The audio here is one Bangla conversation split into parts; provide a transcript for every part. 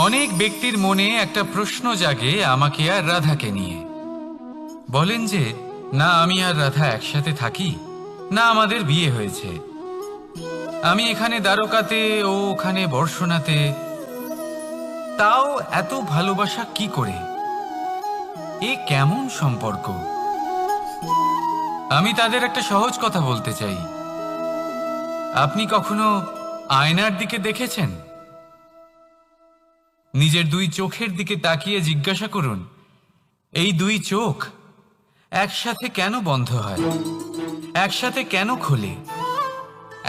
অনেক ব্যক্তির মনে একটা প্রশ্ন জাগে আমাকে আর রাধাকে নিয়ে। বলেন যে না আমি আর রাধা একসাথে থাকি, না আমাদের বিয়ে হয়েছে। আমি এখানে দ্বারকাতে, ও ওখানে বর্ষণাতে, তাও এত ভালোবাসা কি করে? এ কেমন সম্পর্ক? আমি তাদের একটা সহজ কথা বলতে চাই। আপনি কখনো আয়নার দিকে দেখেছেন? নিজের দুই চোখের দিকে তাকিয়ে জিজ্ঞাসা করুন, এই দুই চোখ একসাথে কেন বন্ধ হয়, একসাথে কেন খোলে,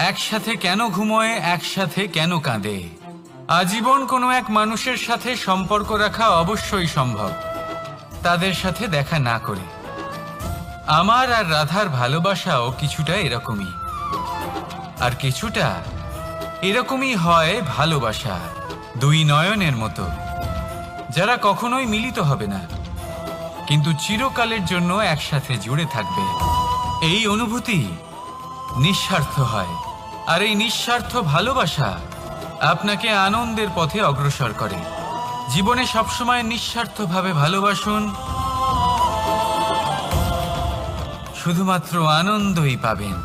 একসাথে কেন ঘুমোয়, একসাথে কেন কাঁদে? আজীবন কোনো এক মানুষের সাথে সম্পর্ক রাখা অবশ্যই সম্ভব, তাদের সাথে দেখা না করে। আমার আর রাধার ভালোবাসাও কিছুটা এরকমই, আর কিছুটা এরকমই হয় ভালোবাসা দুই নয়নের মতো, যারা কখনোই মিলিত হবে না, কিন্তু চিরকালের জন্য একসাথে জুড়ে থাকবে। এই অনুভূতি নিঃস্বার্থ হয়, আর এই নিঃস্বার্থ ভালোবাসা আপনাকে আনন্দের পথে অগ্রসর করে। জীবনে সবসময় নিঃস্বার্থভাবে ভালোবাসুন, শুধুমাত্র আনন্দই পাবেন।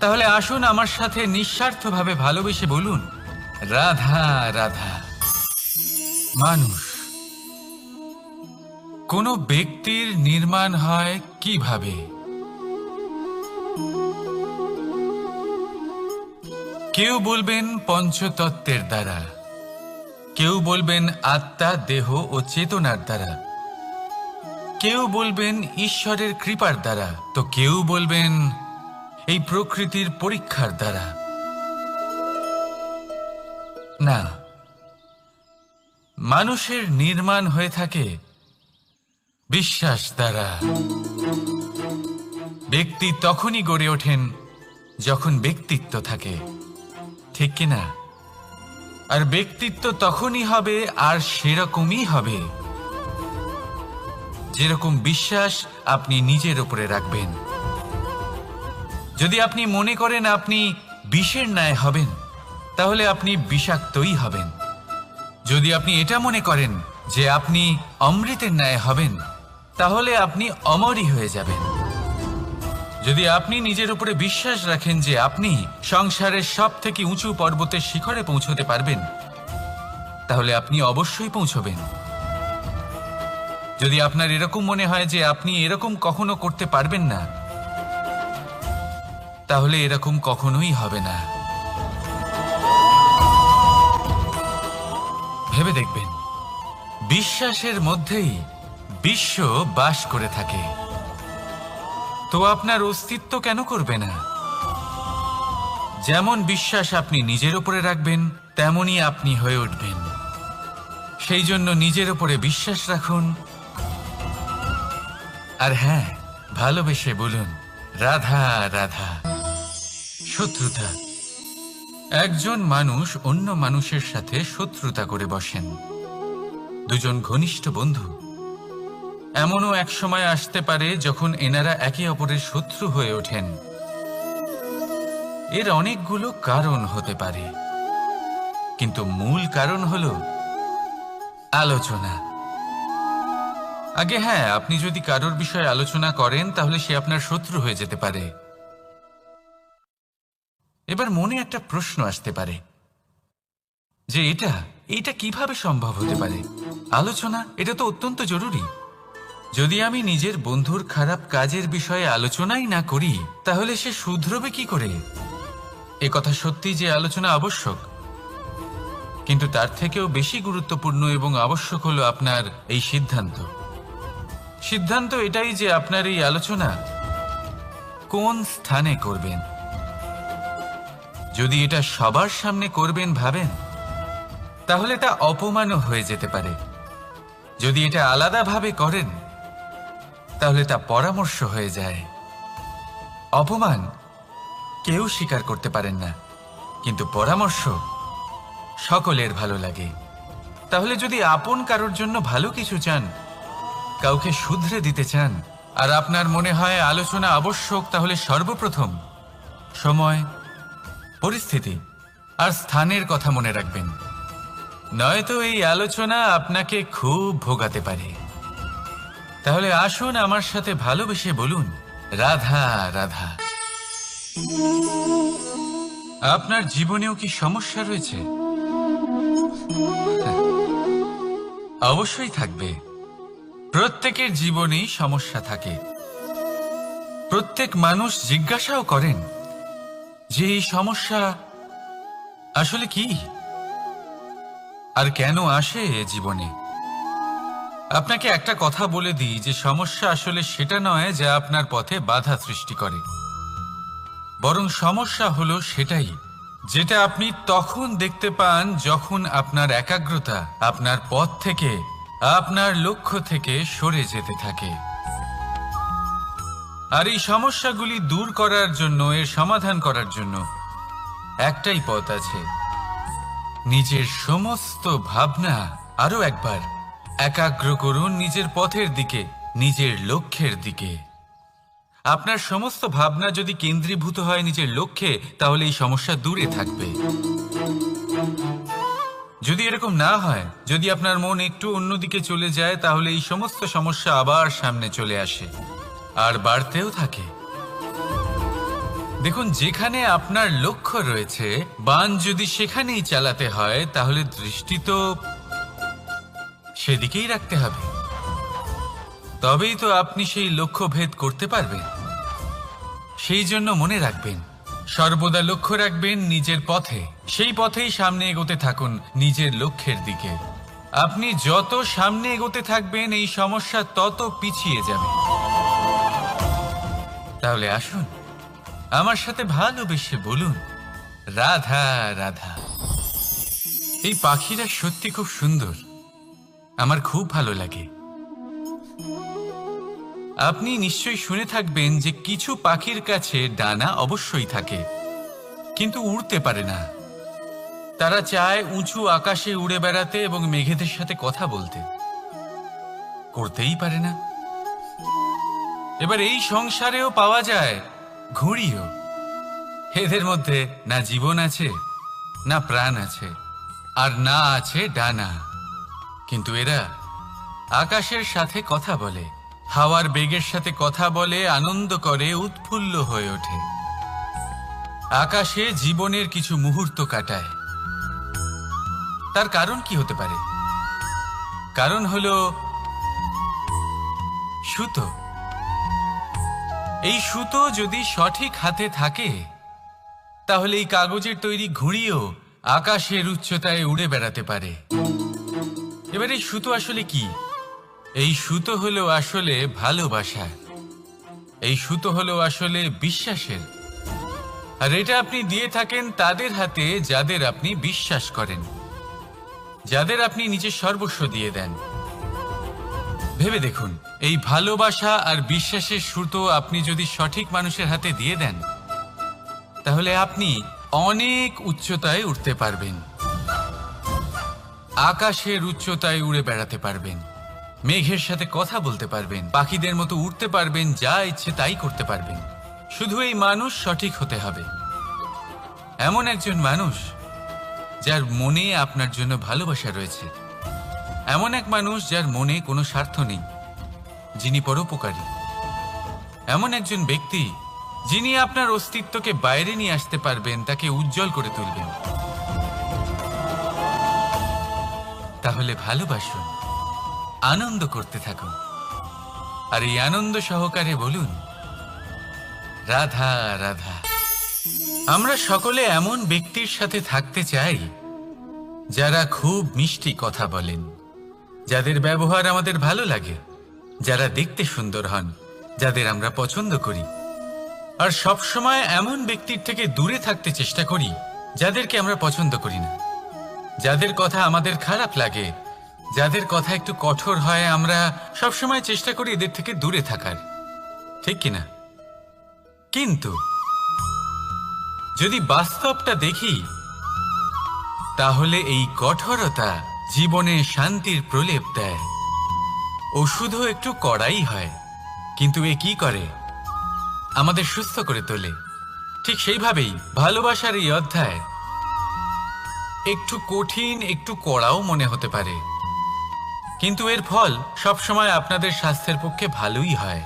তাহলে আসুন আমার সাথে নিঃস্বার্থভাবে ভালোবেসে বলুন, রাধা রাধা। মানুষ, কোনো ব্যক্তির নির্মাণ হয় কিভাবে? কেউ বলবেন পঞ্চতত্ত্বের দ্বারা, কেউ বলবেন আত্মা, দেহ ও চেতনার দ্বারা, কেউ বলবেন ঈশ্বরের কৃপার দ্বারা, তো কেউ বলবেন এই প্রকৃতির পরীক্ষার দ্বারা। না, মানুষের নির্মাণ হয়ে থাকে বিশ্বাস দ্বারা। ব্যক্তি তখনই গড়ে ওঠেন যখন ব্যক্তিত্ব থাকে, ঠিক কিনা? আর ব্যক্তিত্ব তখনই হবে, আর সেরকমই হবে যেরকম বিশ্বাস আপনি নিজের উপরে রাখবেন। যদি আপনি মনে করেন আপনি বিষের ন্যায় হবেন, তাহলে আপনি বিষাক্তই হবেন। যদি আপনি এটা মনে করেন যে আপনি অমৃতের ন্যায় হবেন, তাহলে আপনি অমরই হয়ে যাবেন। যদি আপনি নিজের উপরে বিশ্বাস রাখেন যে আপনি সংসারের সব থেকে উঁচু পর্বতের শিখরে পৌঁছতে পারবেন, তাহলে আপনি অবশ্যই পৌঁছবেন। যদি আপনার এরকম মনে হয় যে আপনি এরকম কখনো করতে পারবেন না, তাহলে এরকম কখনোই হবে না। ভেবে দেখবেন, বিশ্বাসের মধ্যেই বিশ্ব বাস করে থাকে, তো আপনার অস্তিত্ব কেন করবে না? যেমন বিশ্বাস আপনি নিজের উপরে রাখবেন, তেমনই আপনি হয়ে উঠবেন। সেই জন্য নিজের উপরে বিশ্বাস রাখুন, আর হ্যাঁ, ভালোবেসে বলুন, রাধা রাধা। শত্রুতা, একজন মানুষ অন্য মানুষের সাথে শত্রুতা করে বসেন, দুজন ঘনিষ্ঠ বন্ধু। এমনও এক সময় আসতে পারে যখন এনারা একে অপরের শত্রু হয়ে ওঠেন। এর অনেকগুলো কারণ হতে পারে, কিন্তু মূল কারণ হলো আলোচনা। আগে হ্যাঁ, আপনি যদি কারোর বিষয়ে আলোচনা করেন তাহলে সে আপনার শত্রু হয়ে যেতে পারে। এবার মনে একটা প্রশ্ন আসতে পারে যে এটা কিভাবে সম্ভব হতে পারে? আলোচনা, এটা তো অত্যন্ত জরুরি। যদি আমি নিজের বন্ধুর খারাপ কাজের বিষয়ে আলোচনাই না করি, তাহলে সে শুধরবে কি করে? এ কথা সত্যি যে আলোচনা আবশ্যক, কিন্তু তার থেকেও বেশি গুরুত্বপূর্ণ এবং আবশ্যক হলো আপনার এই সিদ্ধান্ত। সিদ্ধান্ত এটাই যে আপনার এই আলোচনা কোন স্থানে করবেন। যদি এটা সবার সামনে করবেন ভাবেন, তাহলে তা অপমানও হয়ে যেতে পারে। যদি এটা আলাদাভাবে করেন, তাহলে তা পরামর্শ হয়ে যায়। অপমান কেউ স্বীকার করতে পারেন না, কিন্তু পরামর্শ সকলের ভালো লাগে। তাহলে যদি আপন কারোর জন্য ভালো কিছু চান, কাউকে শুধরে দিতে চান, আর আপনার মনে হয় আলোচনা আবশ্যক, তাহলে সর্বপ্রথম সময়, পরিস্থিতি আর স্থানের কথা মনে রাখবেন। নয়তো এই আলোচনা আপনাকে খুব ভোগাতে পারে। তাহলে আসুন আমার সাথে ভালোবেসে বলুন, রাধা রাধা। আপনার জীবনেও কি সমস্যা রয়েছে? অবশ্যই থাকবে। প্রত্যেকের জীবনেই সমস্যা থাকে। প্রত্যেক মানুষ জিজ্ঞাসাও করেন যে এই সমস্যা আসলে কি আর কেন আসে এ জীবনে। আপনাকে একটা কথা বলে দিই যে সমস্যা আসলে সেটা নয় যা আপনার পথে বাধা সৃষ্টি করে, বরং সমস্যা হলো সেটাই যেটা আপনি তখন দেখতে পান যখন আপনার একাগ্রতা আপনার পথ থেকে, আপনার লক্ষ্য থেকে সরে যেতে থাকে। আর এই সমস্যাগুলি দূর করার জন্য, এর সমাধান করার জন্য একটাই পথ আছে, নিজের সমস্ত ভাবনা আরো একবার একাগ্র করুন নিজের পথের দিকে, নিজের লক্ষ্যের দিকে। আপনার সমস্ত ভাবনা যদি কেন্দ্রীভূত হয় নিজের লক্ষ্যে, তাহলে এই সমস্যা দূরে থাকবে। যদি এরকম না হয়, যদি আপনার মন একটু অন্যদিকে চলে যায়, তাহলে এই সমস্ত সমস্যা আবার সামনে চলে আসে আর বাড়তেও থাকে। দেখুন, যেখানে আপনার লক্ষ্য রয়েছে, বাণ যদি সেখানেই চালাতে হয়, তাহলে দৃষ্টি তো সেদিকেই রাখতে হবে। তবেই তো আপনি সেই লক্ষ্য ভেদ করতে পারবেন। সেই জন্য মনে রাখবেন, সর্বদা লক্ষ্য রাখবেন নিজের পথে, সেই পথেই সামনে এগোতে থাকুন নিজের লক্ষ্যের দিকে। আপনি যত সামনে এগোতে থাকবেন এই সমস্যা তত পিছিয়ে যাবে। তাহলে আসুন আমার সাথে ভালোবেসে বলুন, রাধা রাধা। এই পাখিরা সত্যি খুব সুন্দর, আমার খুব ভালো লাগে। আপনি নিশ্চয়ই শুনে থাকবেন যে কিছু পাখির কাছে ডানা অবশ্যই থাকে, কিন্তু উড়তে পারে না। তারা চায় উঁচু আকাশে উড়ে বেড়াতে এবং মেঘেদের সাথে কথা বলতে, করতেই পারে না। এবার এই সংসারেও পাওয়া যায় ঘুড়িও। এদের মধ্যে না জীবন আছে, না প্রাণ আছে, আর না আছে ডানা, কিন্তু এরা আকাশের সাথে কথা বলে, হাওয়ার বেগের সাথে কথা বলে, আনন্দ করে, উৎফুল্ল হয়ে ওঠে। আকাশে জীবনের কিছু মুহূর্ত কাটায়। তার কারণ কি হতে পারে? কারণ হলো সুতো। এই সুতো যদি সঠিক হাতে থাকে, তাহলে এই কাগজের তৈরি ঘুড়িও আকাশের উচ্চতায় উড়ে বেড়াতে পারে। এবার এই সুতো আসলে কি? এই সুতো হলো আসলে ভালোবাসা। এই সুতো হলো আসলে বিশ্বাসের। আর এটা আপনি দিয়ে থাকেন তাদের হাতে যাদের আপনি বিশ্বাস করেন, যাদের আপনি নিজের সর্বস্ব দিয়ে দেন। ভেবে দেখুন, এই ভালোবাসা আর বিশ্বাসের সুতো আপনি যদি সঠিক মানুষের হাতে দিয়ে দেন, তাহলে আপনি অনেক উচ্চতায় উঠতে পারবেন, আকাশের উচ্চতায় উড়ে বেড়াতে পারবেন, মেঘের সাথে কথা বলতে পারবেন, পাখিদের মতো উড়তে পারবেন, যা ইচ্ছে তাই করতে পারবেন। শুধু এই মানুষ সঠিক হতে হবে, এমন একজন মানুষ যার মনে আপনার জন্য ভালোবাসা রয়েছে, এমন এক মানুষ যার মনে কোনো স্বার্থ নেই, যিনি পরোপকারী, এমন একজন ব্যক্তি যিনি আপনার অস্তিত্বকে বাইরে নিয়ে আসতে পারবেন, তাকে উজ্জ্বল করে তুলবেন। তাহলে ভালোবাসুন, আনন্দ করতে থাকুন, আর এই আনন্দ সহকারে বলুন, রাধা রাধা। আমরা সকলে এমন ব্যক্তির সাথে থাকতে চাই যারা খুব মিষ্টি কথা বলেন, যাদের ব্যবহার আমাদের ভালো লাগে, যারা দেখতে সুন্দর হন, যাদের আমরা পছন্দ করি। আর সবসময় এমন ব্যক্তির থেকে দূরে থাকতে চেষ্টা করি যাদেরকে আমরা পছন্দ করি না, যাদের কথা আমাদের খারাপ লাগে, যাদের কথা একটু কঠোর হয়। আমরা সবসময় চেষ্টা করি এদের থেকে দূরে থাকার, ঠিক কিনা? কিন্তু যদি বাস্তবটা দেখি, তাহলে এই কঠোরতা জীবনে শান্তির প্রলেপ দেয়। ওষুধও একটু কড়াই হয়, কিন্তু এ কি করে? আমাদের সুস্থ করে তোলে। ঠিক সেইভাবেই ভালোবাসার এই অধ্যায় একটু কঠিন, একটু কড়াও মনে হতে পারে, কিন্তু এর ফল সবসময় আপনাদের স্বাস্থ্যের পক্ষে ভালোই হয়।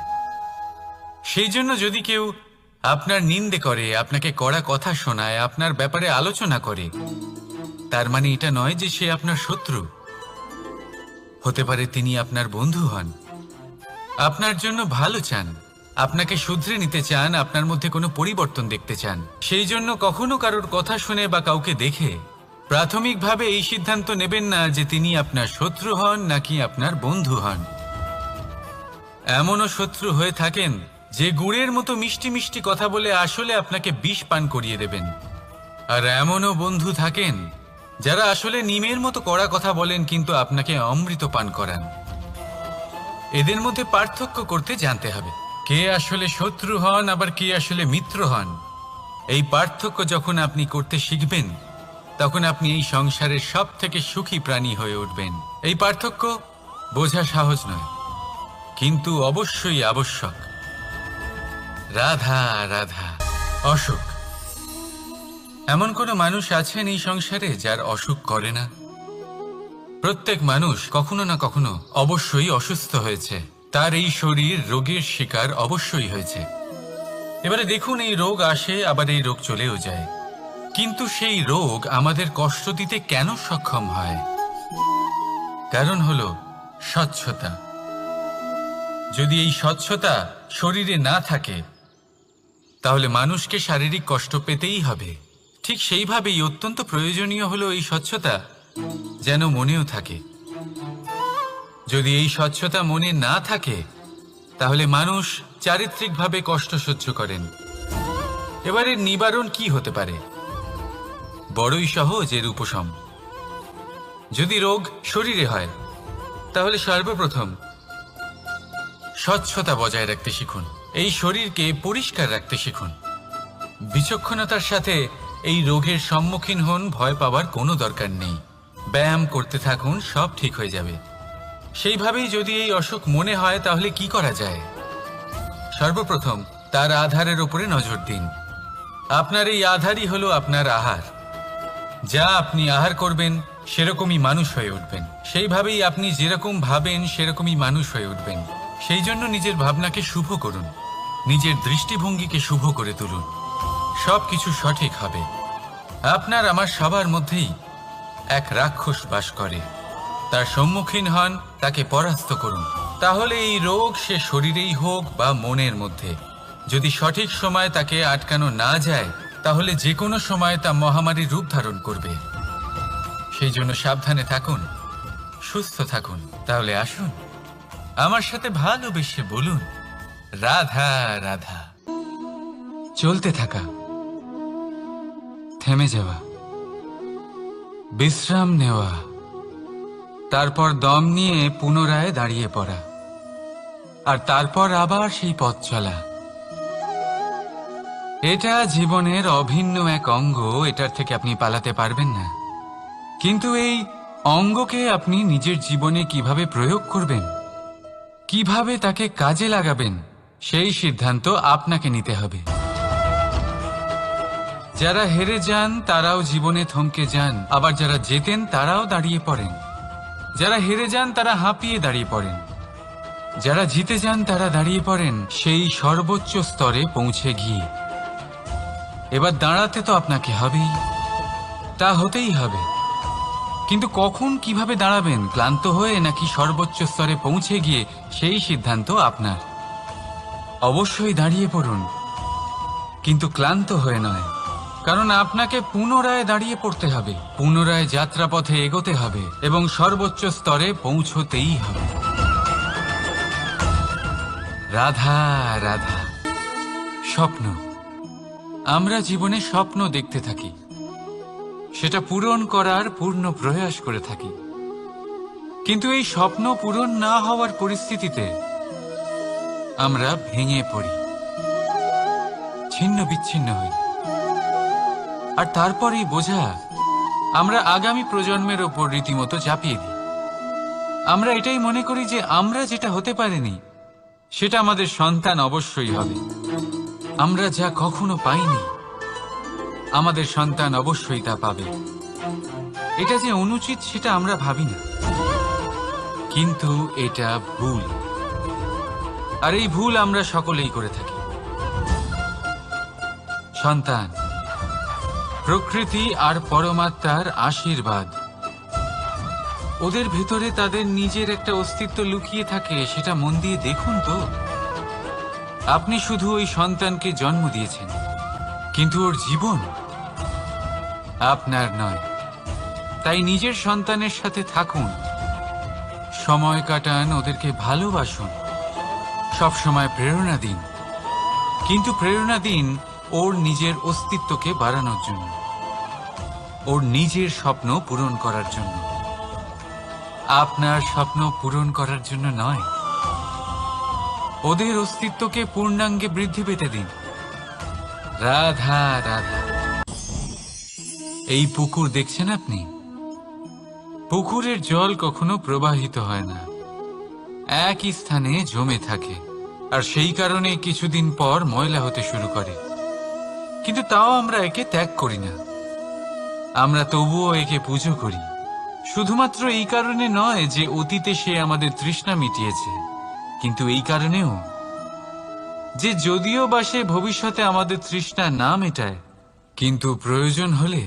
সেই জন্য যদি কেউ আপনার নিন্দে করে, আপনাকে কড়া কথা শোনায়, আপনার ব্যাপারে আলোচনা করে, তার মানে এটা নয় যে সে আপনার শত্রু। হতে পারে তিনি আপনার বন্ধু হন, আপনার জন্য ভালো চান, আপনাকে শুধরে নিতে চান, আপনার মধ্যে কোনো পরিবর্তন দেখতে চান। সেই জন্য কখনো কারোর কথা শুনে বা কাউকে দেখে প্রাথমিকভাবে এই সিদ্ধান্ত নেবেন না যে তিনি আপনার শত্রু হন নাকি আপনার বন্ধু হন। এমনও শত্রু হয়ে থাকেন যে গুড়ের মতো মিষ্টি মিষ্টি কথা বলে আসলে আপনাকে বিষ পান করিয়ে দেবেন। আর এমনও বন্ধু থাকেন যারা আসলে নিমের মতো কড়া কথা বলেন কিন্তু আপনাকে অমৃত পান করান। এদের মধ্যে পার্থক্য করতে জানতে হবে কে আসলে শত্রু হন আবার কে আসলে মিত্র হন। এই পার্থক্য যখন আপনি করতে শিখবেন তখন আপনি এই সংসারের সব থেকে সুখী প্রাণী হয়ে উঠবেন। এই পার্থক্য বোঝা সহজ নয়, কিন্তু অবশ্যই আবশ্যক। রাধা রাধা। অসুখ। এমন কোনো মানুষ আছেন এই সংসারে যার অসুখ করে না? প্রত্যেক মানুষ কখনো না কখনো অবশ্যই অসুস্থ হয়েছে, তার এই শরীর রোগের শিকার অবশ্যই হয়েছে। এবারে দেখুন, এই রোগ আসে আবার এই রোগ চলেও যায়, কিন্তু সেই রোগ আমাদের কষ্ট দিতে কেন সক্ষম হয়? কারণ হলো স্বচ্ছতা। যদি এই স্বচ্ছতা শরীরে না থাকে তাহলে মানুষকে শারীরিক কষ্ট পেতেই হবে। ঠিক সেইভাবেই অত্যন্ত প্রয়োজনীয় হলো এই স্বচ্ছতা যেন মনেও থাকে। যদি এই স্বচ্ছতা মনে না থাকে তাহলে মানুষ চারিত্রিকভাবে কষ্ট সহ্য করেন। এবারে নিবারণ কি হতে পারে? বড়ই সহজ এর উপশম। যদি রোগ শরীরে হয় তাহলে সর্বপ্রথম স্বচ্ছতা বজায় রাখতে শিখুন, এই শরীরকে পরিষ্কার রাখতে শিখুন। বিচক্ষণতার সাথে এই রোগের সম্মুখীন হন, ভয় পাওয়ার কোনো দরকার নেই। ব্যায়াম করতে থাকুন, সব ঠিক হয়ে যাবে। সেইভাবেই যদি এই অসুখ মনে হয় তাহলে কি করা যায়? সর্বপ্রথম তার আধারের উপরে নজর দিন। আপনার এই আধারই হলো আপনার আহার। যা আপনি আহার করবেন সেরকমই মানুষ হয়ে উঠবেন। সেইভাবেই আপনি যেরকম ভাবেন সেরকমই মানুষ হয়ে উঠবেন। সেই জন্য নিজের ভাবনাকে শুভ করুন, নিজের দৃষ্টিভঙ্গিকে শুভ করে তুলুন, সব কিছু সঠিক হবে। আপনার আমার সবার মধ্যেই এক রাক্ষস বাস করে, তার সম্মুখীন হন, তাকে পরাস্ত করুন। তাহলে এই রোগ সে শরীরেই হোক বা মনের মধ্যে, যদি সঠিক সময় তাকে আটকানো না যায় তাহলে যে কোনো সময় তা মহামারীর রূপ ধারণ করবে। সেই জন্য সাবধানে থাকুন, সুস্থ থাকুন। তাহলে আসুন আমার সাথে ভালোবেসে বলুন রাধা রাধা। চলতে থাকা, থেমে যাওয়া, বিশ্রাম নেওয়া, তারপর দম নিয়ে পুনরায় দাঁড়িয়ে পড়া, আর তারপর আবার সেই পথ চলা। এটা জীবনের অভিন্ন এক অঙ্গ, এটার থেকে আপনি পালাতে পারবেন না। কিন্তু এই অঙ্গকে আপনি নিজের জীবনে কিভাবে প্রয়োগ করবেন, কিভাবে তাকে কাজে লাগাবেন, সেই সিদ্ধান্ত আপনাকে নিতে হবে। যারা হেরে যান তারাও জীবনে থমকে যান, আবার যারা জেতেন তারাও দাঁড়িয়ে পড়েন। যারা হেরে যান তারা হাঁপিয়ে দাঁড়িয়ে পড়েন, যারা জিতে যান তারা দাঁড়িয়ে পড়েন সেই সর্বোচ্চ স্তরে পৌঁছে গিয়ে। এবার দাঁড়াতে তো আপনাকে হবেই, তা হতেই হবে। কিন্তু কখন কিভাবে দাঁড়াবেন, ক্লান্ত হয়ে নাকি সর্বোচ্চ স্তরে পৌঁছে গিয়ে, সেই সিদ্ধান্ত আপনার। অবশ্যই দাঁড়িয়ে পড়ুন, কিন্তু ক্লান্ত হয়ে নয়, কারণ আপনাকে পুনরায় দাঁড়িয়ে পড়তে হবে, পুনরায় যাত্রাপথে এগোতে হবে এবং সর্বোচ্চ স্তরে পৌঁছতেই হবে। রাধা রাধা। স্বপ্ন। আমরা জীবনে স্বপ্ন দেখতে থাকি, সেটা পূরণ করার পূর্ণ প্রয়াস করে থাকি, কিন্তু এই স্বপ্ন পূরণ না হওয়ার পরিস্থিতিতে আমরা ভেঙে পড়ি, ছিন্ন বিচ্ছিন্ন হই। আর তারপর এই বোঝা আমরা আগামী প্রজন্মের ওপর রীতিমতো চাপিয়ে দিই। আমরা এটাই মনে করি যে আমরা যেটা হতে পারিনি সেটা আমাদের সন্তান অবশ্যই হবে। আমরা যা কখনো পাইনি আমাদের সন্তান অবশ্যই তা পাবে। এটা যে অনুচিত সেটা আমরা ভাবি না, কিন্তু এটা ভুল। আর এই ভুল আমরা সকলেই করে থাকি। সন্তান প্রকৃতি আর পরমাত্মার আশীর্বাদ। ওদের ভেতরে তাদের নিজের একটা অস্তিত্ব লুকিয়ে থাকে, সেটা মন দিয়ে দেখুন তো। আপনি শুধু ওই সন্তানকে জন্ম দিয়েছেন, কিন্তু ওর জীবন আপনার নয়। তাই নিজের সন্তানের সাথে থাকুন, সময় কাটান, ওদেরকে ভালোবাসুন, সবসময় প্রেরণা দিন, কিন্তু প্রেরণা দিন ওর নিজের অস্তিত্বকে বাড়ানোর জন্য, ওর নিজের স্বপ্ন পূরণ করার জন্য, আপনার স্বপ্ন পূরণ করার জন্য নয়। ওদের অস্তিত্বকে পূর্ণাঙ্গে বৃদ্ধি পেতে দিন। রাধা রাধা। এই পুকুর দেখছেন আপনি? পুকুরের জল কখনো প্রবাহিত হয় না, একই স্থানে জমে থাকে, আর সেই কারণে কিছুদিন পর ময়লা হতে শুরু করে। কিন্তু তাও আমরা একে ত্যাগ করি না, আমরা তবুও একে পুজো করি। শুধুমাত্র এই কারণে নয় যে অতীতে সে আমাদের তৃষ্ণা মিটিয়েছে, কিন্তু এই কারণেও যে যদিও বা সে ভবিষ্যতে আমাদের তৃষ্ণা না মেটায়, কিন্তু প্রয়োজন হলে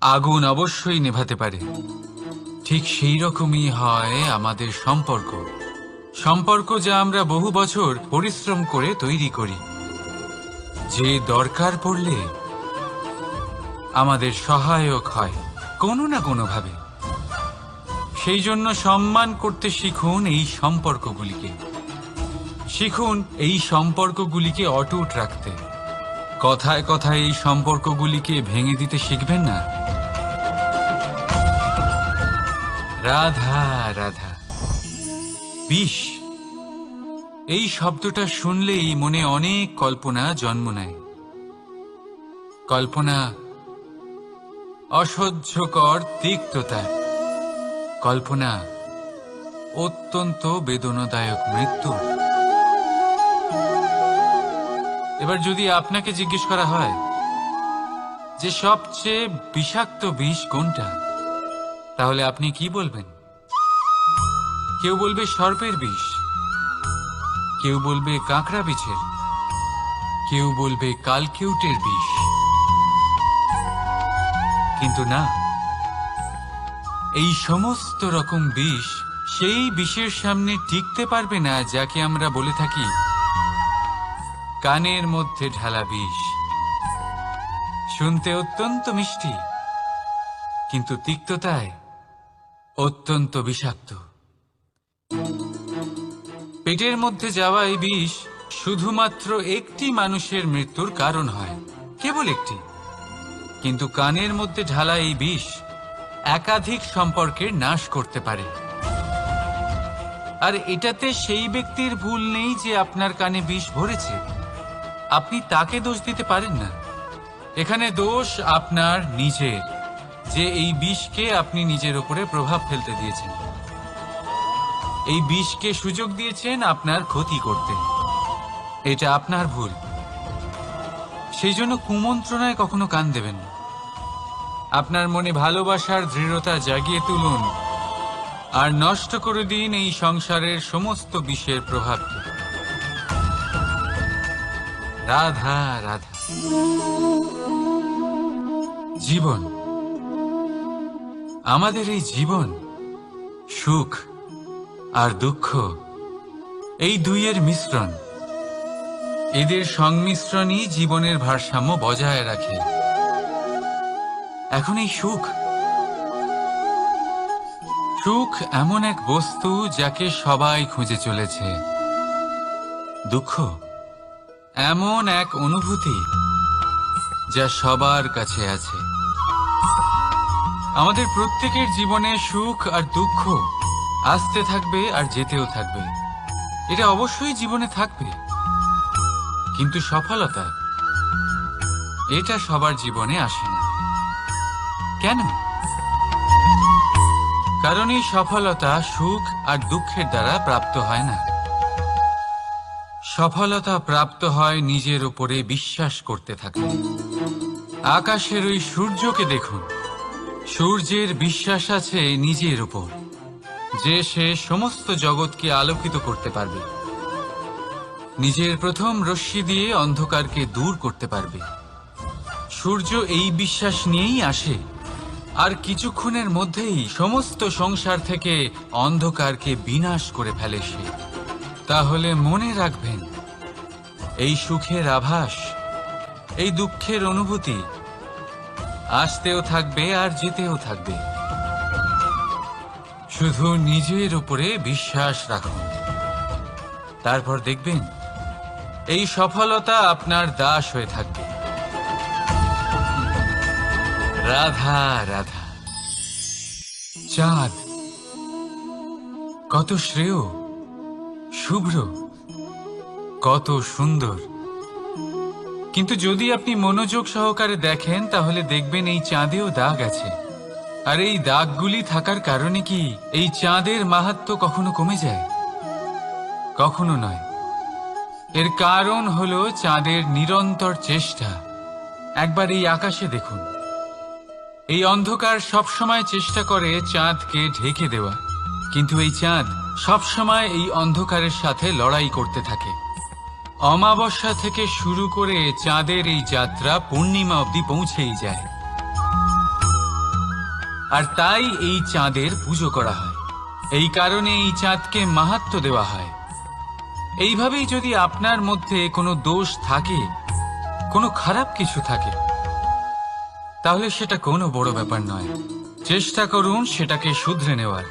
আগুন অবশ্যই নেভাতে পারে। ঠিক সেই রকমই হয় আমাদের সম্পর্ক, সম্পর্ক যা আমরা বহু বছর পরিশ্রম করে তৈরি করি, যে দরকার পড়লে আমাদের সহায়ক হয় কোনো না কোনোভাবে। সেই জন্য সম্মান করতে শিখুন এই সম্পর্কগুলিকে, শিখুন এই সম্পর্কগুলিকে অটুট রাখতে। কথায় কথায় এই সম্পর্কগুলিকে ভেঙে দিতে শিখবেন না। রাধা রাধা। বিষ, এই শব্দটা শুনলেই মনে অনেক কল্পনা জন্ম নেয়। কল্পনা অসহ্যকর তিক্ততার, কল্পনা অত্যন্ত বেদনাদায়ক মৃত্যু। এবার যদি আপনাকে জিজ্ঞেস করা হয় যে সবচেয়ে বিষাক্ত বিষ কোনটা, তাহলে আপনি কি বলবেন? কেউ বলবে সর্পের বিষ, কেউ বলবে কাঁকড়া বিছের, কেউ বলবে কালকেউটের বিষ। কিন্তু না, এই সমস্ত রকম বিষ সেই বিষের সামনে টিকতে পারবে না যাকে আমরা বলে থাকি কানের মধ্যে ঢালা বিষ। শুনতে অত্যন্ত মিষ্টি, কিন্তু তিক্ততায় অত্যন্ত বিষাক্ত। পেটের মধ্যে যাওয়া এই বিষ শুধুমাত্র একটি মানুষের মৃত্যুর কারণ হয়, কেবল একটি। কিন্তু কানের মধ্যে ঢালা এই বিষ একাধিক সম্পর্কের নাশ করতে পারে। আর এটাতে সেই ব্যক্তির ভুল নেই যে আপনার কানে বিষ ভরেছে, আপনি তাকে দোষ দিতে পারেন না। এখানে দোষ আপনার নিজের, যে এই বিষকে আপনি নিজের উপরে প্রভাব ফেলতে দিয়েছেন, এই বিষকে সুযোগ দিয়েছেন আপনার ক্ষতি করতে। এটা আপনার ভুল। সেই জন্য কুমন্ত্রণায় কখনো কান দেবেন না। আপনার মনে ভালোবাসার দৃঢ়তা জাগিয়ে তুলুন আর নষ্ট করে দিন এই সংসারের সমস্ত বিষের প্রভাবকে। রাধা রাধা। জীবন, আমাদের এই জীবন, সুখ আর দুঃখ, এই দুইয়ের মিশ্রণ। এদের সংমিশ্রণই জীবনের ভারসাম্য বজায় রাখে। এখন এই সুখ, সুখ এমন এক বস্তু যাকে সবাই খুঁজে চলেছে। দুঃখ এমন এক অনুভূতি যা সবার কাছে আছে। আমাদের প্রত্যেকের জীবনে সুখ আর দুঃখ আসতে থাকবে আর যেতেও থাকবে, এটা অবশ্যই জীবনে থাকবে। কিন্তু সফলতা, এটা সবার জীবনে আসে না। কেন? কারণ এই সফলতা সুখ আর দুঃখের দ্বারা প্রাপ্ত হয় না। সফলতা প্রাপ্ত হয় নিজের উপরে বিশ্বাস করতে থাকলে। আকাশের ওই সূর্যকে দেখুন, সূর্যের বিশ্বাস আছে নিজের উপর যে সে সমস্ত জগৎকে আলোকিত করতে পারবে, নিজের প্রথম রশ্মি দিয়ে অন্ধকারকে দূর করতে পারবে। সূর্য এই বিশ্বাস নিয়েই আসে, আর কিছুক্ষণের মধ্যেই সমস্ত সংসার থেকে অন্ধকারকে বিনাশ করে ফেলে সে। তাহলে মনে রাখবেন, এই সুখের আভাস, এই দুঃখের অনুভূতি আসতেও থাকবে আর যেতেও থাকবে। শুধু নিজের উপরে বিশ্বাস রাখুন, তারপর দেখবেন এই সফলতা আপনার দাস হয়ে থাকবে। রাধা রাধা। চাঁদ কত শ্রেয়, শুভ্র, কত সুন্দর, কিন্তু যদি আপনি মনোযোগ সহকারে দেখেন তাহলে দেখবেন এই চাঁদেও দাগ আছে। আর এই দাগগুলি থাকার কারণে কি এই চাঁদের মাহাত্ম্য কখনো কমে যায়? কখনো নয়। এর কারণ হলো চাঁদের নিরন্তর চেষ্টা। একবার এই আকাশে দেখুন, এই অন্ধকার সবসময় চেষ্টা করে চাঁদকে ঢেকে দেওয়া, কিন্তু এই চাঁদ সবসময় এই অন্ধকারের সাথে লড়াই করতে থাকে। অমাবস্যা থেকে শুরু করে চাঁদের এই যাত্রা পূর্ণিমা অবধি পৌঁছেই যায়। আর তাই এই চাঁদের পুজো করা হয়, এই কারণে এই চাঁদকে মাহাত্ম্য দেওয়া হয়। এইভাবেই যদি আপনার মধ্যে কোনো দোষ থাকে, কোনো খারাপ কিছু থাকে, তাহলে সেটা কোনো বড় ব্যাপার নয়। চেষ্টা করুন সেটাকে শুধরে নেওয়ার,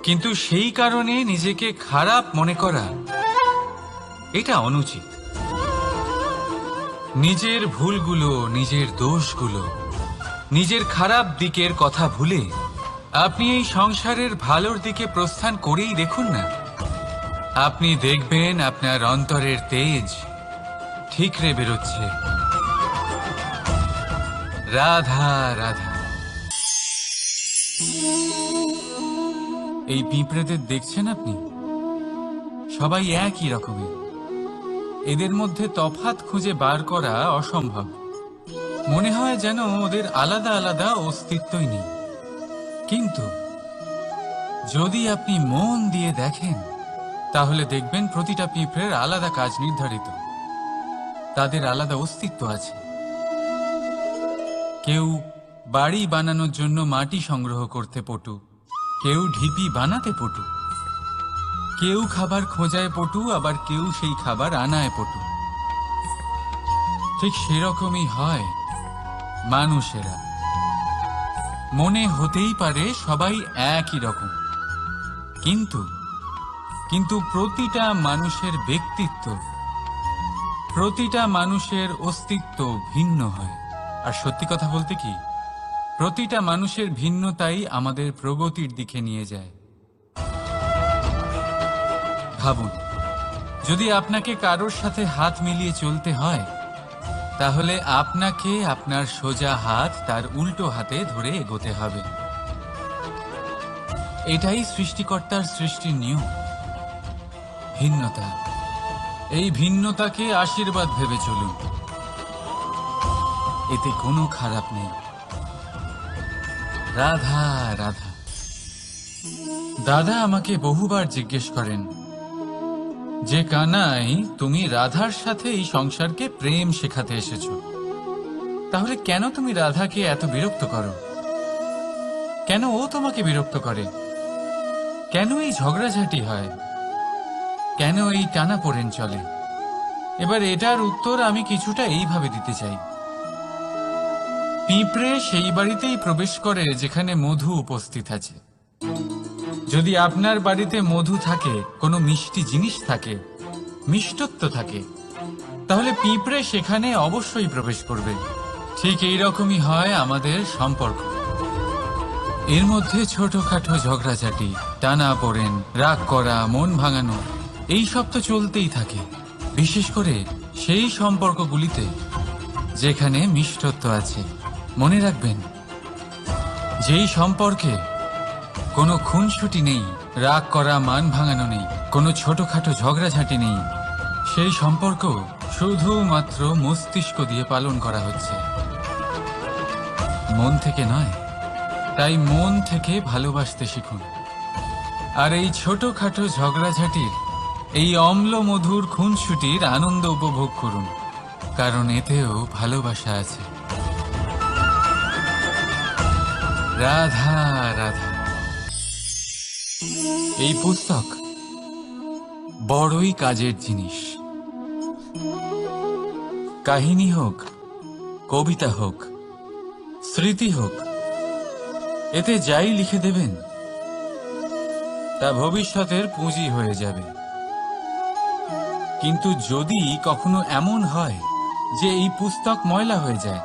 কিন্তু সেই কারণে নিজেকে খারাপ মনে করা এটা অনুচিত। নিজের ভুলগুলো, নিজের দোষগুলো, নিজের খারাপ দিকের কথা ভুলে আপনি এই সংসারের ভালোর দিকে প্রস্থান করেই দেখুন না। আপনি দেখবেন আপনার অন্তরের তেজ ঠিকরে বেরোচ্ছে। রাধা রাধা। এই পিঁপড়েদের দেখছেন আপনি? সবাই একই রকমের। এদের মধ্যে তফাৎ খুঁজে বার করা অসম্ভব। মনে হয় যেন ওদের আলাদা আলাদা অস্তিত্বই নেই। কিন্তু যদি আপনি মন দিয়ে দেখেন তাহলে দেখবেন প্রতিটা পিঁপড়ের আলাদা কাজ নির্ধারিত, তাদের আলাদা অস্তিত্ব আছে। কেউ বাড়ি বানানোর জন্য মাটি সংগ্রহ করতে পটু, কেউ ঢিপি বানাতে পটু, কেউ খাবার খোঁজায় পটু, আবার কেউ সেই খাবার আনায় পটু। ঠিক সেরকমই হয় মানুষেরা। মনে হতেই পারে সবাই একই রকম, কিন্তু প্রতিটা মানুষের ব্যক্তিত্ব, প্রতিটা মানুষের অস্তিত্ব ভিন্ন হয়। আর সত্যি কথা বলতে কি, প্রতিটা মানুষের ভিন্নতাই আমাদের প্রগতির দিকে নিয়ে যায়। ভাবুন, যদি আপনাকে কারোর সাথে হাত মিলিয়ে চলতে হয়, তাহলে আপনাকে আপনার সোজা হাত তার উল্টো হাতে ধরে এগোতে হবে। এটাই সৃষ্টিকর্তার সৃষ্টির নিয়ম। ভিন্নতা, এই ভিন্নতাকে আশীর্বাদ ভেবে চলুন, এতে কোনো খারাপ নেই। রাধা রাধা। দাদা আমাকে বহুবার জিজ্ঞেস করেন যে কানাই, তুমি রাধার সাথে এই সংসারকে প্রেম শেখাতে এসেছো, তাহলে কেন তুমি রাধাকে এত বিরক্ত করো? কেন ও তোমাকে বিরক্ত করে? কেন এই ঝগড়াঝাটি হয়? কেন এই টানাপোড়েন চলে? এবার এটার উত্তর আমি কিছুটা এইভাবে দিতে চাই। পিঁপড়ে সেই বাড়িতেই প্রবেশ করে যেখানে মধু উপস্থিত আছে। যদি আপনার বাড়িতে মধু থাকে, কোনো মিষ্টি জিনিস থাকে, মিষ্টত্ব থাকে, তাহলে পিঁপড়ে সেখানে অবশ্যই প্রবেশ করবে। ঠিক এইরকমই হয় আমাদের সম্পর্ক। এর মধ্যে ছোটখাটো ঝগড়াঝাটি, টানাপোড়েন, রাগ করা, মন ভাঙানো, এই সব তো চলতেই থাকে। বিশেষ করে সেই সম্পর্কগুলিতে যেখানে মিষ্টত্ব আছে। মনে রাখবেন, যেই সম্পর্কে কোনো খুনসুটি নেই, রাগ করা, মান ভাঙানো নেই, কোনো ছোটখাটো ঝগড়াঝাটি নেই, সেই সম্পর্ক শুধুমাত্র মস্তিষ্ক দিয়ে পালন করা হচ্ছে, মন থেকে নয়। তাই মন থেকে ভালোবাসতে শিখুন। আর এই ছোটখাটো ঝগড়াঝাটির, এই অম্ল মধুর খুনসুটির আনন্দ উপভোগ করুন, কারণ এতেও ভালোবাসা আছে। রাধা রাধা। এই পুস্তক বড়ই কাজের জিনিস। কাহিনী হোক, কবিতা হোক, স্মৃতি হোক, এতে যাই লিখে দেবেন তা ভবিষ্যতের পুঁজি হয়ে যাবে। কিন্তু যদি কখনো এমন হয় যে এই পুস্তক ময়লা হয়ে যায়,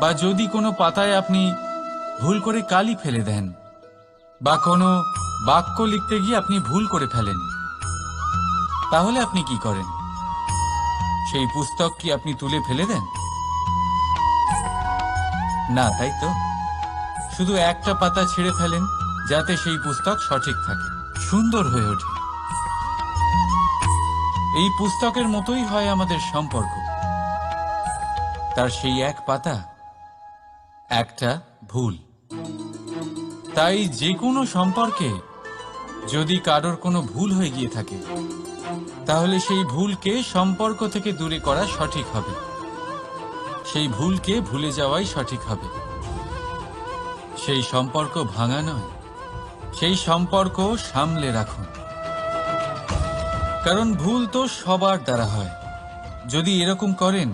বা যদি কোনো পাতায় আপনি ভুল করে কালি ফেলে দেন, বা কোনো বাক্য লিখতে গিয়ে আপনি ভুল করে ফেলেন, তাহলে আপনি কি করেন? সেই পুস্তক কি আপনি তুলে ফেলে দেন? না, তাই তো। শুধু একটা পাতা ছিঁড়ে ফেলেন, যাতে সেই পুস্তক সঠিক থাকে, সুন্দর হয়ে ওঠে। এই পুস্তকের মতোই হয় আমাদের সম্পর্ক। তার সেই এক পাতা, একটা ভুল। তাই যে কোনো সম্পর্কে যদি কারোর কোনো ভুল হয়ে গিয়ে থাকে, তাহলে সেই ভুলকে সম্পর্ক থেকে দূরে করা সঠিক হবে। সেই ভুলকে ভুলে যাওয়াই সঠিক হবে। সেই সম্পর্ক ভাঙা নয়, সেই সম্পর্ক সামলে রাখুন। কারণ ভুল তো সবার দ্বারা হয়। যদি এরকম করেন,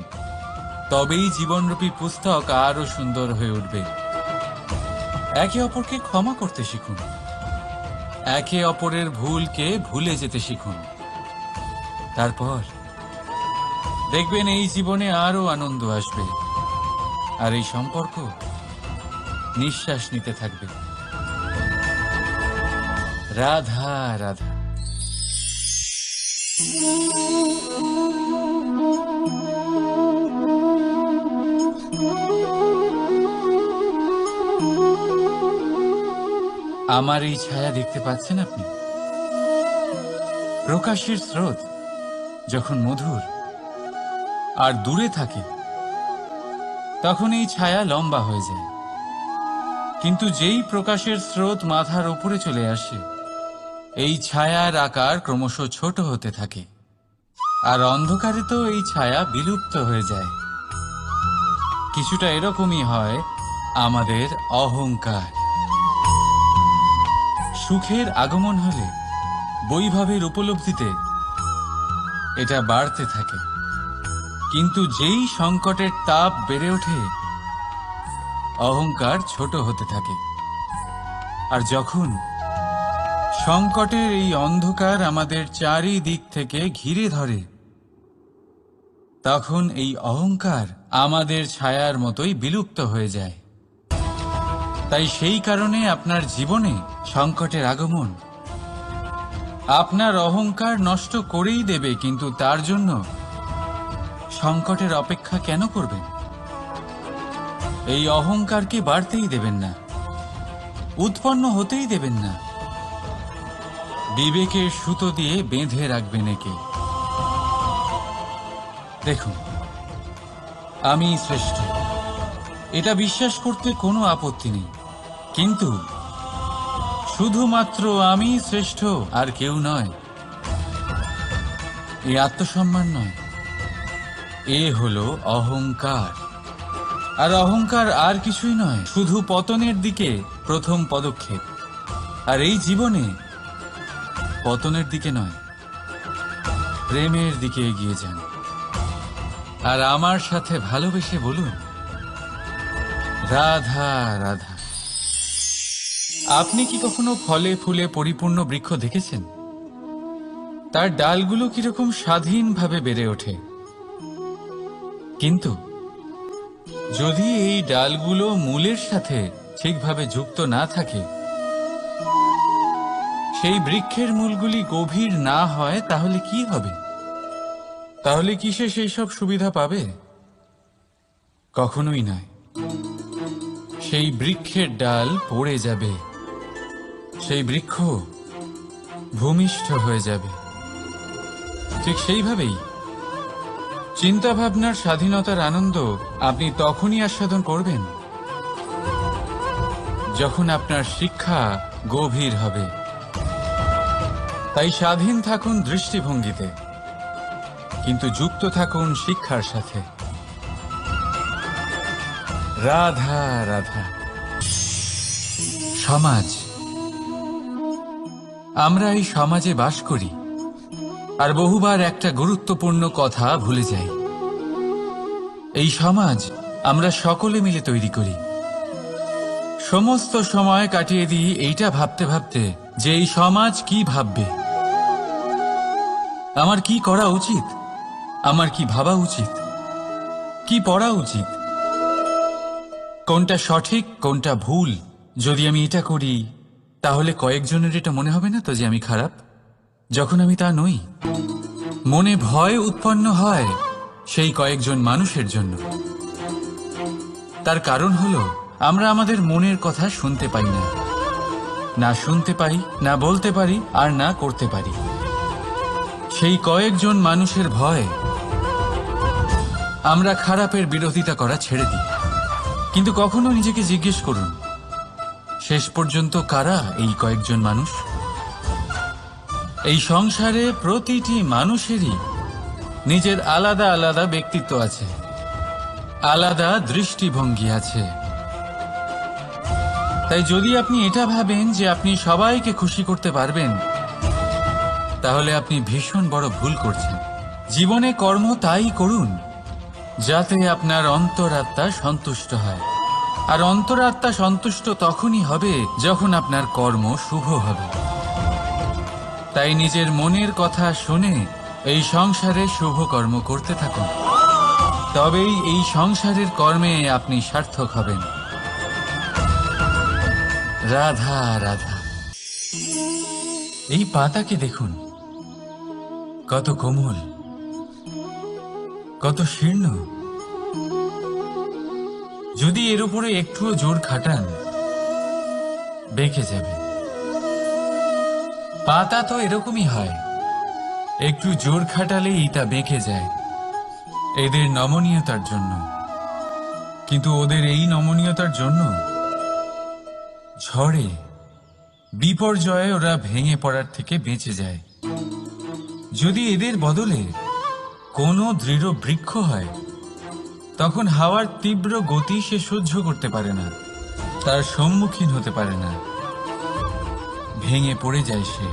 তবেই জীবনরূপী পুস্তক আরো সুন্দর হয়ে উঠবে। একে অপরকে ক্ষমা করতে শিখুন। একে অপরের ভুলকে ভুলে যেতে শিখুন। তারপর দেখবেন এই জীবনে আরো আনন্দ আসবে, আর এই সম্পর্ক নিঃশ্বাস নিতে থাকবে। রাধা রাধা। আমার এই ছায়া দেখতে পাচ্ছেন আপনি? প্রকাশের স্রোত যখন মধুর আর দূরে থাকে, তখন এই ছায়া লম্বা হয়ে যায়। কিন্তু যেই প্রকাশের স্রোত মাথার উপরে চলে আসে, এই ছায়ার আকার ক্রমশ ছোট হতে থাকে। আর অন্ধকারে তো এই ছায়া বিলুপ্ত হয়ে যায়। কিছুটা এরকমই হয় আমাদের অহংকার। সুখের আগমন হলে, বৈভবের উপলব্ধিতে এটা বাড়তে থাকে। কিন্তু যেই সংকটের তাপ বেড়ে ওঠে, অহংকার ছোট হতে থাকে। আর যখন সংকটের এই অন্ধকার আমাদের চারিদিক থেকে ঘিরে ধরে, তখন এই অহংকার আমাদের ছায়ার মতোই বিলুপ্ত হয়ে যায়। তাই সেই কারণে আপনার জীবনে সংকটের আগমন আপনার অহংকার নষ্ট করেই দেবে, কিন্তু তার জন্য সংকটের অপেক্ষা কেন করবেন? এই অহংকারকে বাড়তেই দেবেন না, উৎপন্ন হতেই দেবেন না। বিবেকের সুতো দিয়ে বেঁধে রাখবেন একে। দেখুন, আমি শ্রেষ্ঠ, এটা বিশ্বাস করতে কোনো আপত্তি নেই। কিন্তু শুধুমাত্র আমি শ্রেষ্ঠ, আর কেউ নয়, এ আত্মসম্মান নয়, এ হলো অহংকার। আর অহংকার আর কিছুই নয়, শুধু পতনের দিকে প্রথম পদক্ষেপ। আর এই জীবনে পতনের দিকে নয়, প্রেমের দিকে এগিয়ে যান। আর আমার সাথে ভালোবেসে বলুন, রাধা রাধা। আপনি কি কখনো ফলে ফুলে পরিপূর্ণ বৃক্ষ দেখেছেন? তার ডালগুলো কিরকম স্বাধীনভাবে বেড়ে ওঠে। কিন্তু যদি এই ডালগুলো মূলের সাথে ঠিকভাবে যুক্ত না থাকে, সেই বৃক্ষের মূলগুলি গভীর না হয়, তাহলে কি হবে? তাহলে কি সে সেই সব সুবিধা পাবে? কখনোই নয়। সেই বৃক্ষের ডাল পড়ে যাবে, সেই বৃক্ষ ভূমিষ্ঠ হয়ে যাবে। ঠিক সেইভাবেই চিন্তা ভাবনার স্বাধীনতার আনন্দ আপনি তখনই আস্বাদন করবেন, যখন আপনার শিক্ষা গভীর হবে। তাই স্বাধীন থাকুন দৃষ্টিভঙ্গিতে, কিন্তু যুক্ত থাকুন শিক্ষার সাথে। রাধা রাধা। সমাজ, আমরা এই সমাজে বাস করি আর বহুবার একটা গুরুত্বপূর্ণ কথা ভুলে যাই। এই সমাজ আমরা সকলে মিলে তৈরি করি। সমস্ত সময় কাটিয়ে দিই এইটা ভাবতে ভাবতে যে এই সমাজ কি ভাববে, আমার কি করা উচিত, আমার কি ভাবা উচিত, কি পড়া উচিত, কোনটা সঠিক কোনটা ভুল। যদি আমি এটা করি তাহলে কয়েকজনের এটা মনে হবে না তো যে আমি খারাপ, যখন আমি তা নই। মনে ভয় উৎপন্ন হয় সেই কয়েকজন মানুষের জন্য। তার কারণ হলো আমরা আমাদের মনের কথা শুনতে পাই না, না শুনতে পাই, না বলতে পারি, আর না করতে পারি। সেই কয়েকজন মানুষের ভয় আমরা খারাপের বিরোধিতা করা ছেড়ে দিই। কিন্তু কখনো নিজেকে জিজ্ঞেস করুন, শেষ পর্যন্ত কারা এই কয়েকজন মানুষ? এই সংসারে প্রতিটি মানুষেরই নিজের আলাদা আলাদা ব্যক্তিত্ব আছে, আলাদা দৃষ্টিভঙ্গি আছে। তাই যদি আপনি এটা ভাবেন যে আপনি সবাইকে খুশি করতে পারবেন, তাহলে আপনি ভীষণ বড় ভুল করছেন। জীবনে কর্ম তাই করুন যাতে আপনার অন্তরাত্মা সন্তুষ্ট হয়, আর অন্তরাত্মা সন্তুষ্ট তখনই হবে যখন আপনার কর্ম শুভ হবে। তাই নিজের মনের কথা শুনে এই সংসারে শুভ কর্ম করতে থাকুন, তবেই এই সংসারের কর্মে আপনি সার্থক হবেন। রাধা রাধা। এই পাতাকে দেখুন, কত কোমল, কত শীর্ণ। যদি এর উপরে একটুও জোর খাটান বেঁকে যাবে। পাতা তো এরকমই হয়, একটু জোর খাটালেই তা বেঁকে যায় এদের নমনীয়তার জন্য। কিন্তু ওদের এই নমনীয়তার জন্য ঝড়ে বিপর্যয়ে ওরা ভেঙে পড়ার থেকে বেঁচে যায়। যদি এদের বদলে কোনো দৃঢ় বৃক্ষ হয়, তখন হাওয়ার তীব্র গতি সে সহ্য করতে পারে না, তার সম্মুখীন হতে পারে না, ভেঙে পড়ে যায় সে।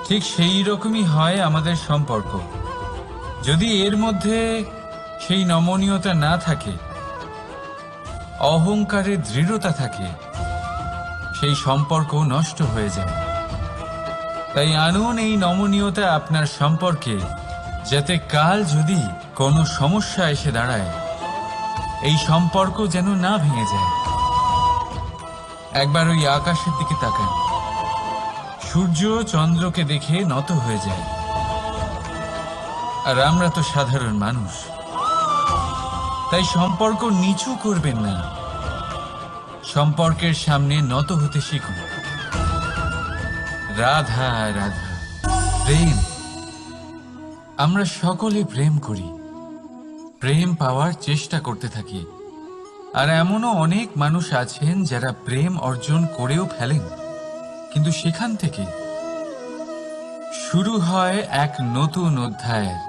ঠিক সেই রকমই হয় আমাদের সম্পর্ক। যদি এর মধ্যে সেই নমনীয়তা না থাকে, অহংকারের দৃঢ়তা থাকে, সেই সম্পর্ক নষ্ট হয়ে যায়। তাই আনুন এই নমনীয়তা আপনার সম্পর্কে, যাতে কাল যদি কোনো সমস্যা এসে দাঁড়ায় এই সম্পর্ক যেন না ভেঙে যায়। একবার ওই আকাশের দিকে তাকান, সূর্য চন্দ্রকে দেখে নত হয়ে যায়, আর আমরা তো সাধারণ মানুষ। তাই সম্পর্ক নিচু করবেন না, সম্পর্কের সামনে নত হতে শিখুন। রাধা রাধা। প্রেম, আমরা সকলে প্রেম করি, প্রেম পাওয়ার চেষ্টা করতে থাকি। আর এমনও অনেক মানুষ আছেন যারা প্রেম অর্জন করেও ফেলেন, কিন্তু সেখান থেকে শুরু হয় এক নতুন অধ্যায়ের।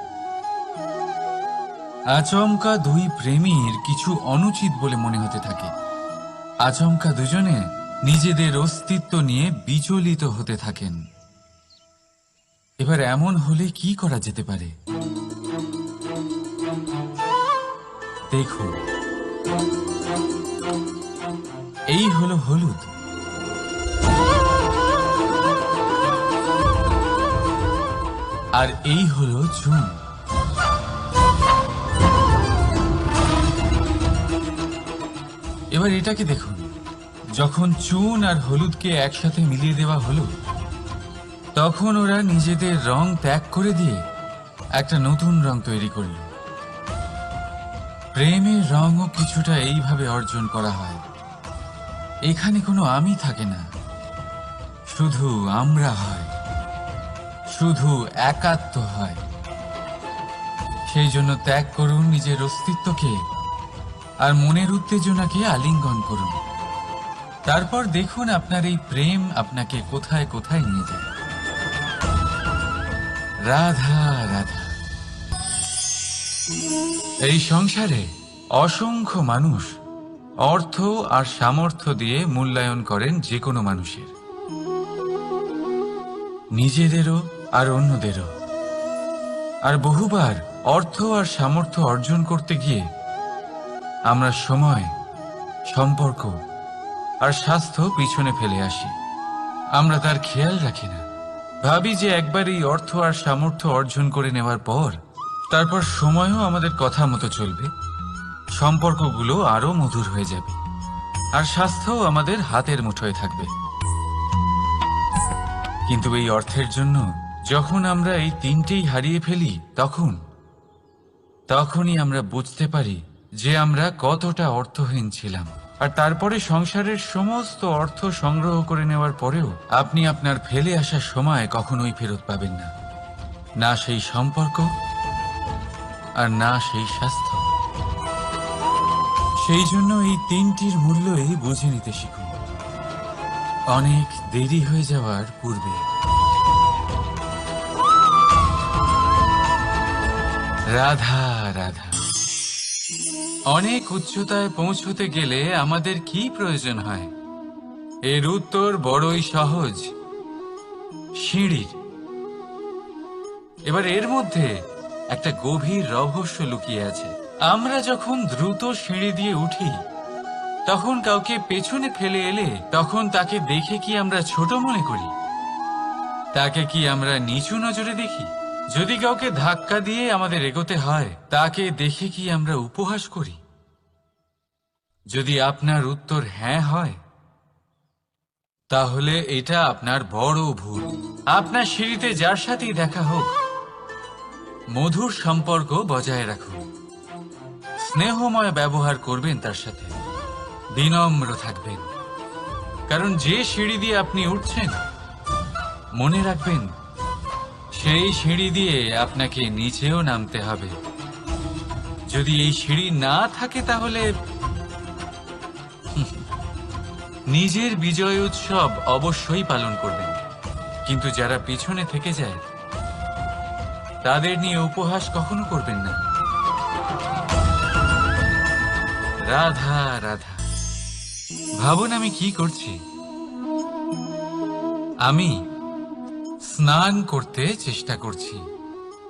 আচমকা দুই প্রেমীর কিছু অনুচিত বলে মনে হতে থাকে, আচমকা দুজনে নিজেদের অস্তিত্ব নিয়ে বিচলিত হতে থাকেন। এবার এমন হলে কি করা যেতে পারে? দেখুন, এই হলো হলুদ, আর এই হলো চুন। এবার এটাকে দেখুন, যখন চুন আর হলুদকে একসাথে মিলিয়ে দেওয়া হলো, তখন ওরা নিজেদের রং ত্যাগ করে দিয়ে একটা নতুন রং তৈরি করল। প্রেমের রঙও কিছুটা এইভাবে অর্জন করা হয়। এখানে কোনো আমি থাকে না, শুধু আমরা হয়, শুধু একাত্ম হয়। সেই জন্য ত্যাগ করুন নিজের অস্তিত্বকে, আর মনের উত্তেজনাকে আলিঙ্গন করুন। তারপর দেখুন আপনার এই প্রেম আপনাকে কোথায় কোথায় নিয়ে যায়। রাধা রাধা। এই সংসারে অসংখ্য মানুষ অর্থ আর সামর্থ্য দিয়ে মূল্যায়ন করেন যে কোনো মানুষের, নিজেদেরও আর অন্যদেরও। আর বহুবার অর্থ আর সামর্থ্য অর্জন করতে গিয়ে আমরা সময়, সম্পর্ক আর স্বাস্থ্য পিছনে ফেলে আসি। আমরা তার খেয়াল রাখি না। ভাবি যে একবার এই অর্থ আর সামর্থ্য অর্জন করে নেওয়ার পর তারপর সময়ও আমাদের কথা মতো চলবে, সম্পর্কগুলো আরো মধুর হয়ে যাবে, আর স্বাস্থ্যও আমাদের হাতের মুঠোয় থাকবে। কিন্তু এই অর্থের জন্য যখন আমরা এই তিনটেই হারিয়ে ফেলি তখনই আমরা বুঝতে পারি যে আমরা কতটা অর্থহীন ছিলাম। আর তারপরে সংসারের সমস্ত অর্থ সংগ্রহ করে নেওয়ার পরেও আপনি আপনার ফেলে আসা সময় কখনোই ফেরত পাবেন না, না সেই সম্পর্ক আর না সেই স্বাস্থ্য। সেই জন্য এই তিনটির মূল্যই বুঝে নিতে শিখুন অনেক দেরি হয়ে যাওয়ার পূর্বে। রাধা রাধা। অনেক উচ্চতায় পৌঁছতে গেলে আমাদের কি প্রয়োজন হয়? এর উত্তর বড়ই সহজ, সিঁড়ির। এবার এর মধ্যে একটা গভীর রহস্য লুকিয়ে আছে। আমরা যখন দ্রুত সিঁড়ি দিয়ে উঠি তখন কাউকে পেছনে ফেলে এলে তখন তাকে দেখে কি আমরা ছোট মনে করি? তাকে কি আমরা নিচু নজরে দেখি? যদি কাউকে ধাক্কা দিয়ে আমাদের এগোতে হয় তাকে দেখে কি আমরা উপহাস করি? যদি আপনার উত্তর হ্যাঁ হয় তাহলে এটা আপনার বড় ভুল। আপনার সিঁড়িতে যার সাথেই দেখা হোক মধুর সম্পর্ক বজায় রাখুন, স্নেহময় ব্যবহার করবেন, তার সাথে বিনম্র থাকবেন। কারণ যে সিঁড়ি দিয়ে আপনি উঠছেন মনে রাখবেন সেই সিঁড়ি দিয়ে আপনাকে নিচেও নামতে হবে। যদি এই সিঁড়ি না থাকে তাহলে নিজের বিজয় উৎসব অবশ্যই পালন করবেন, কিন্তু যারা পিছনে থেকে যায় তাদের নিয়ে উপহাস কখনো করবেন না। রাধা রাধা। ভাবুন আমি কি করছি। আমি স্নান করতে চেষ্টা করছি।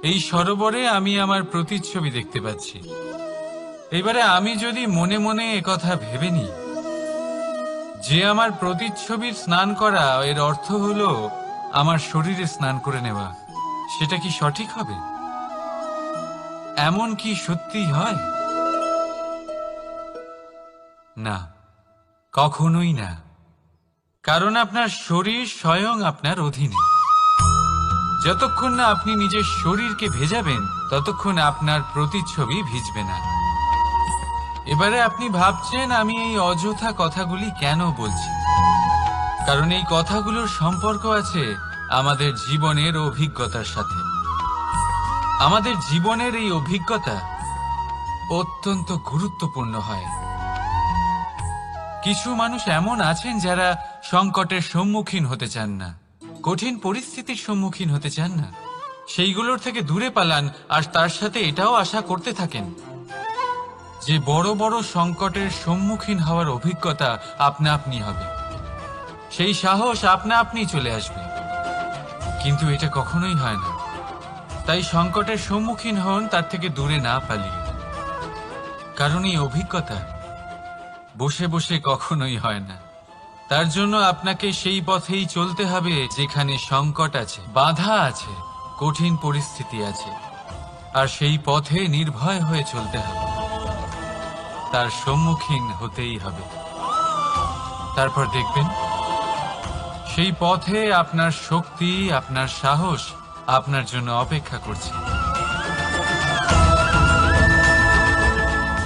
এই সরোবরে আমি আমার প্রতিচ্ছবি দেখতে পাচ্ছি। এবারে আমি যদি মনে মনে একথা ভেবে নিই যে আমার প্রতিচ্ছবির স্নান করা এর অর্থ হলো আমার শরীরে স্নান করে নেওয়া, সেটা কি সঠিক হবে? এমন কি সত্যি হয়? না, কখনোই না। কারণ আপনার শরীর স্বয়ং আপনার অধীনে। যতক্ষণ না আপনি নিজের শরীরকে ভেজাবেন ততক্ষণ আপনার প্রতিচ্ছবি ভিজবে না। এবারে আপনি ভাবছেন আমি এই অযথা কথাগুলি কেন বলছি। কারণ এই কথাগুলোর সম্পর্ক আছে আমাদের জীবনের অভিজ্ঞতার সাথে। আমাদের জীবনের এই অভিজ্ঞতা অত্যন্ত গুরুত্বপূর্ণ হয়। কিছু মানুষ এমন আছেন যারা সংকটের সম্মুখীন হতে চান না, কঠিন পরিস্থিতির সম্মুখীন হতে চান না, সেইগুলোর থেকে দূরে পালান। আর তার সাথে এটাও আশা করতে থাকেন যে বড় বড় সংকটের সম্মুখীন হওয়ার অভিজ্ঞতা আপনা আপনি হবে, সেই সাহস আপনা আপনি চলে আসবে। কিন্তু এটা কখনোই হয় না। তাই সংকটের সম্মুখীন হন তার থেকে দূরে না পালিয়ে। কারণ এই অভিজ্ঞতা বসে বসে কখনোই হয় না। তার জন্য আপনাকে সেই পথেই চলতে হবে যেখানে সংকট আছে, বাধা আছে, কঠিন পরিস্থিতি আছে। আর সেই পথে নির্ভয় হয়ে চলতে হবে, তার সম্মুখীন হতেই হবে। তারপর দেখবেন সেই পথে আপনার শক্তি, আপনার সাহস আপনার জন্য অপেক্ষা করছে।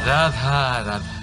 রাধা রাধা।